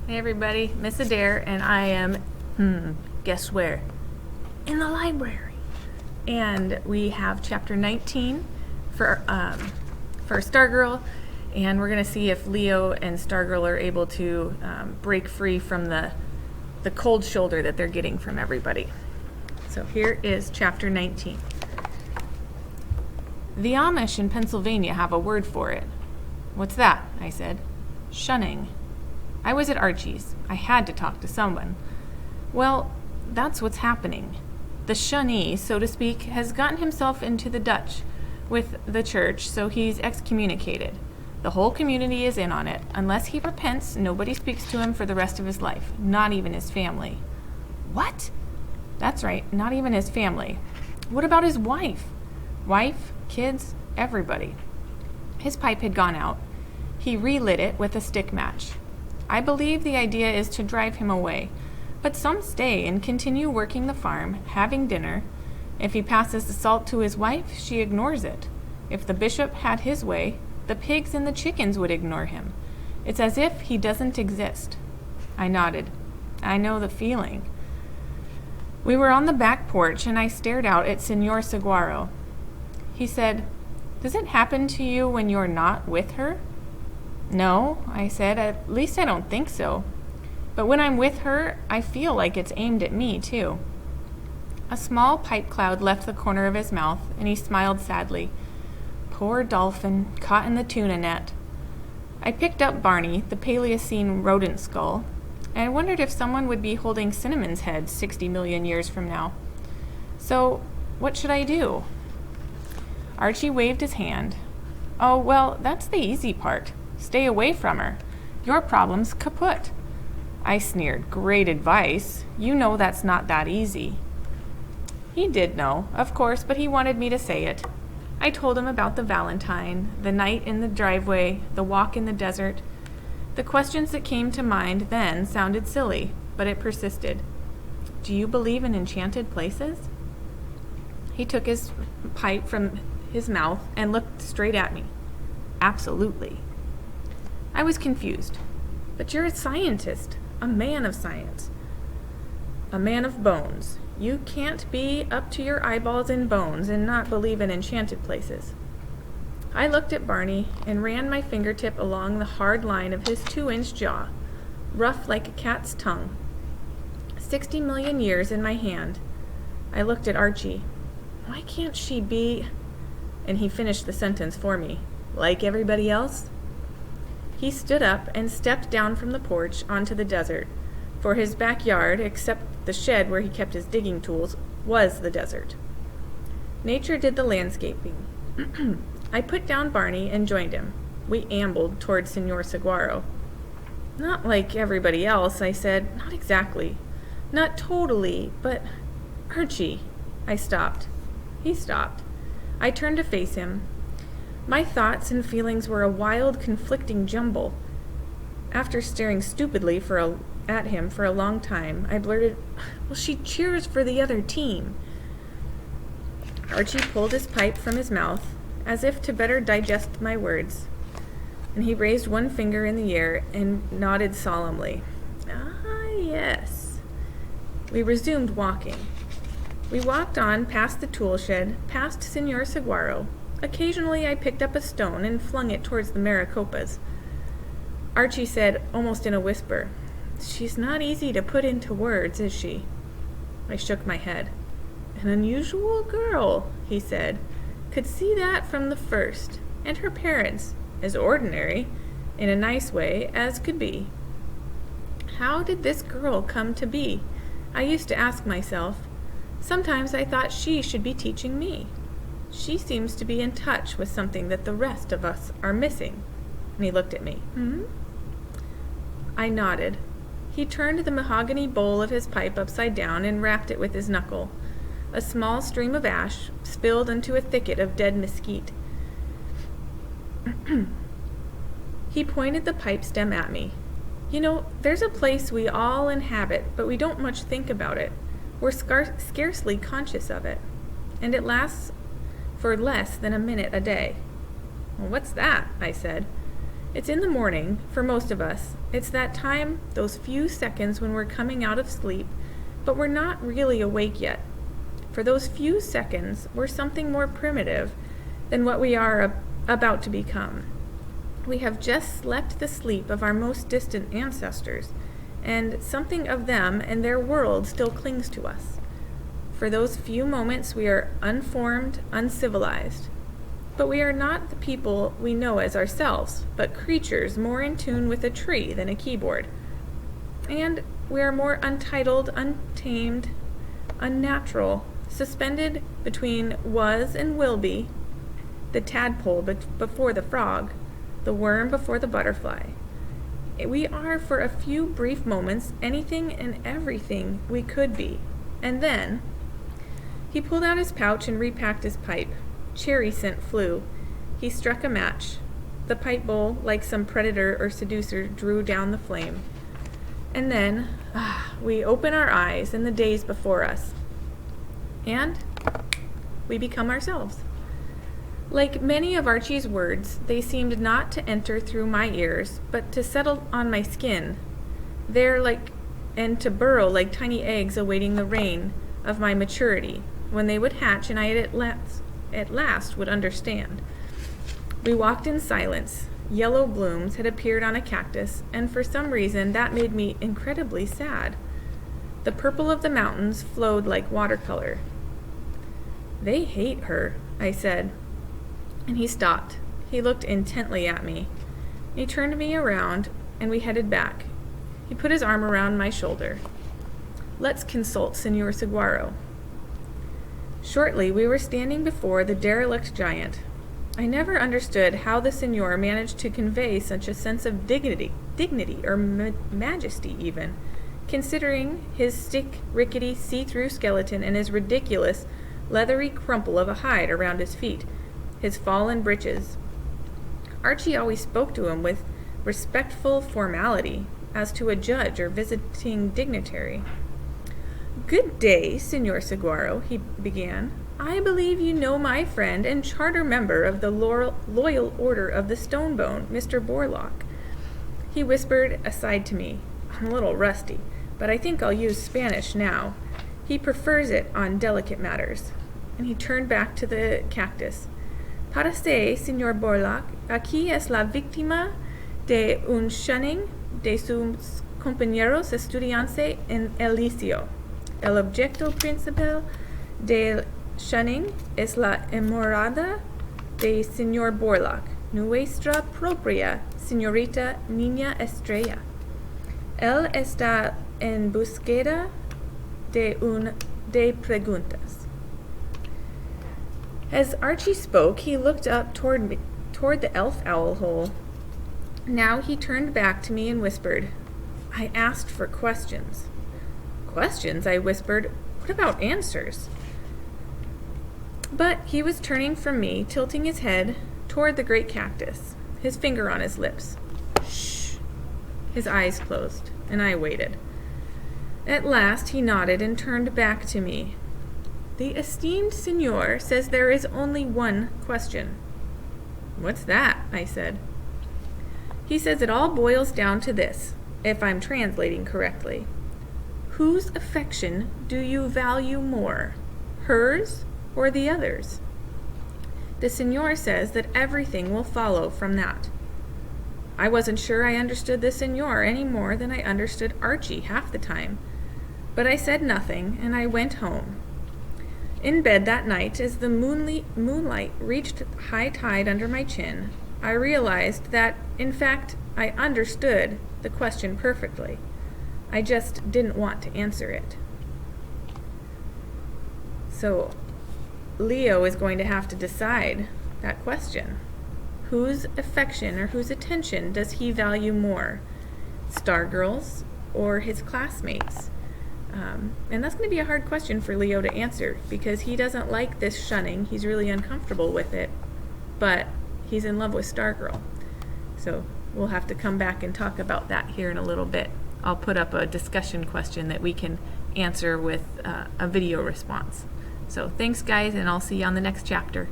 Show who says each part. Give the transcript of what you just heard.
Speaker 1: Hey everybody, Miss Adair, and I am, guess where? In the library. And we have chapter 19 for Stargirl, and we're going to see if Leo and Stargirl are able to break free from the cold shoulder that they're getting from everybody. So here is chapter 19. The Amish in Pennsylvania have a word for it. What's that? I said. Shunning. I was at Archie's. I had to talk to someone. Well, that's what's happening. The shunnee, so to speak, has gotten himself into the Dutch with the church, so he's excommunicated. The whole community is in on it. Unless he repents, nobody speaks to him for the rest of his life, not even his family. What? That's right, not even his family. What about his wife? Wife, kids, everybody. His pipe had gone out. He relit it with a stick match. I believe the idea is to drive him away, but some stay and continue working the farm, having dinner. If he passes the salt to his wife, she ignores it. If the bishop had his way, the pigs and the chickens would ignore him. It's as if he doesn't exist. I nodded. I know the feeling. We were on the back porch, and I stared out at Senor Saguaro. He said, "Does it happen to you when you're not with her?" "No," I said, "at least I don't think so. But when I'm with her, I feel like it's aimed at me, too." A small pipe cloud left the corner of his mouth, and he smiled sadly. Poor dolphin, caught in the tuna net. I picked up Barney, the Paleocene rodent skull, and I wondered if someone would be holding Cinnamon's head 60 million years from now. So, what should I do? Archie waved his hand. "Oh, well, that's the easy part. Stay away from her. Your problem's kaput." I sneered. Great advice. You know that's not that easy. He did know, of course, but he wanted me to say it. I told him about the Valentine, the night in the driveway, the walk in the desert. The questions that came to mind then sounded silly, but it persisted. "Do you believe in enchanted places?" He took his pipe from his mouth and looked straight at me. "Absolutely." I was confused. "But you're a scientist, a man of science, a man of bones. You can't be up to your eyeballs in bones and not believe in enchanted places." I looked at Barney and ran my fingertip along the hard line of his 2-inch jaw, rough like a cat's tongue. 60 million years in my hand. I looked at Archie. "Why can't she be—" And he finished the sentence for me. "Like everybody else?" He stood up and stepped down from the porch onto the desert, for his backyard, except the shed where he kept his digging tools, was the desert. Nature did the landscaping. I put down Barney and joined him. We ambled toward Senor Saguaro. "Not like everybody else," I said. "Not exactly. Not totally, but—" "Archie." I stopped. He stopped. I turned to face him. My thoughts and feelings were a wild, conflicting jumble. After staring stupidly at him for a long time, I blurted, "Well, she cheers for the other team." Archie pulled his pipe from his mouth, as if to better digest my words, and he raised one finger in the air and nodded solemnly. "Ah, yes." We resumed walking. We walked on past the tool shed, past Senor Saguaro. Occasionally I picked up a stone and flung it towards the Maricopas. Archie said, almost in a whisper, "She's not easy to put into words, is she?" I shook my head. "An unusual girl," he said. "Could see that from the first. And her parents, as ordinary, in a nice way, as could be." How did this girl come to be? I used to ask myself. Sometimes I thought she should be teaching me. She seems to be in touch with something that the rest of us are missing. And he looked at me. I nodded. He turned the mahogany bowl of his pipe upside down and rapped it with his knuckle. A small stream of ash spilled into a thicket of dead mesquite. He pointed the pipe stem at me. "You know, there's a place we all inhabit, but we don't much think about it. We're scarcely conscious of it. And it lasts for less than a minute a day." "Well, what's that?" I said. It's in the morning, for most of us. It's that time, those few seconds when we're coming out of sleep, but we're not really awake yet. For those few seconds, we're something more primitive than what we are about to become. We have just slept the sleep of our most distant ancestors, and something of them and their world still clings to us. For those few moments, we are unformed, uncivilized. But we are not the people we know as ourselves, but creatures more in tune with a tree than a keyboard. And we are more untitled, untamed, unnatural, suspended between was and will be, the tadpole before the frog, the worm before the butterfly. We are, for a few brief moments, anything and everything we could be. And then, he pulled out his pouch and repacked his pipe. Cherry scent flew. He struck a match. The pipe bowl, like some predator or seducer, drew down the flame. And then, we open our eyes in the days before us. And we become ourselves. Like many of Archie's words, they seemed not to enter through my ears, but to settle on my skin. And to burrow like tiny eggs awaiting the rain of my maturity, when they would hatch and I at last would understand. We walked in silence. Yellow blooms had appeared on a cactus, and for some reason that made me incredibly sad. The purple of the mountains flowed like watercolor. "They hate her," I said. And he stopped. He looked intently at me. He turned me around, and we headed back. He put his arm around my shoulder. "Let's consult Senor Saguaro." Shortly, we were standing before the derelict giant. I never understood how the senor managed to convey such a sense of dignity or majesty even, considering his thick, rickety, see-through skeleton and his ridiculous, leathery crumple of a hide around his feet, his fallen breeches. Archie always spoke to him with respectful formality, as to a judge or visiting dignitary. "Good day, Senor Saguaro," he began. "I believe you know my friend and charter member of the Loyal Order of the Stonebone, Mr. Borlock." He whispered aside to me, "I'm a little rusty, but I think I'll use Spanish now. He prefers it on delicate matters." And he turned back to the cactus. "Para se, Senor Borlock, aquí es la víctima de un shunning de sus compañeros estudiantes en el liceo. El objeto principal del shunning es la enamorada de Senor Borlock, nuestra propia señorita Niña Estrella. Él está en búsqueda de preguntas." As Archie spoke, he looked up toward the elf owl hole. Now he turned back to me and whispered, "I asked for questions." "Questions?" I whispered. "What about answers?" But he was turning from me, tilting his head toward the great cactus, his finger on his lips. "Shh." His eyes closed, and I waited. At last he nodded and turned back to me. "The esteemed senor says there is only one question." "What's that?" I said. "He says it all boils down to this, if I'm translating correctly. Whose affection do you value more, hers or the other's? The senor says that everything will follow from that." I wasn't sure I understood the senor any more than I understood Archie half the time, but I said nothing, and I went home. In bed that night, as the moonlight reached high tide under my chin, I realized that, in fact, I understood the question perfectly. I just didn't want to answer it. So, Leo is going to have to decide that question. Whose affection or whose attention does he value more? Stargirl's or his classmates? And that's going to be a hard question for Leo to answer, because he doesn't like this shunning. He's really uncomfortable with it, but he's in love with Stargirl. So we'll have to come back and talk about that here in a little bit. I'll put up a discussion question that we can answer with a video response. So thanks, guys, and I'll see you on the next chapter.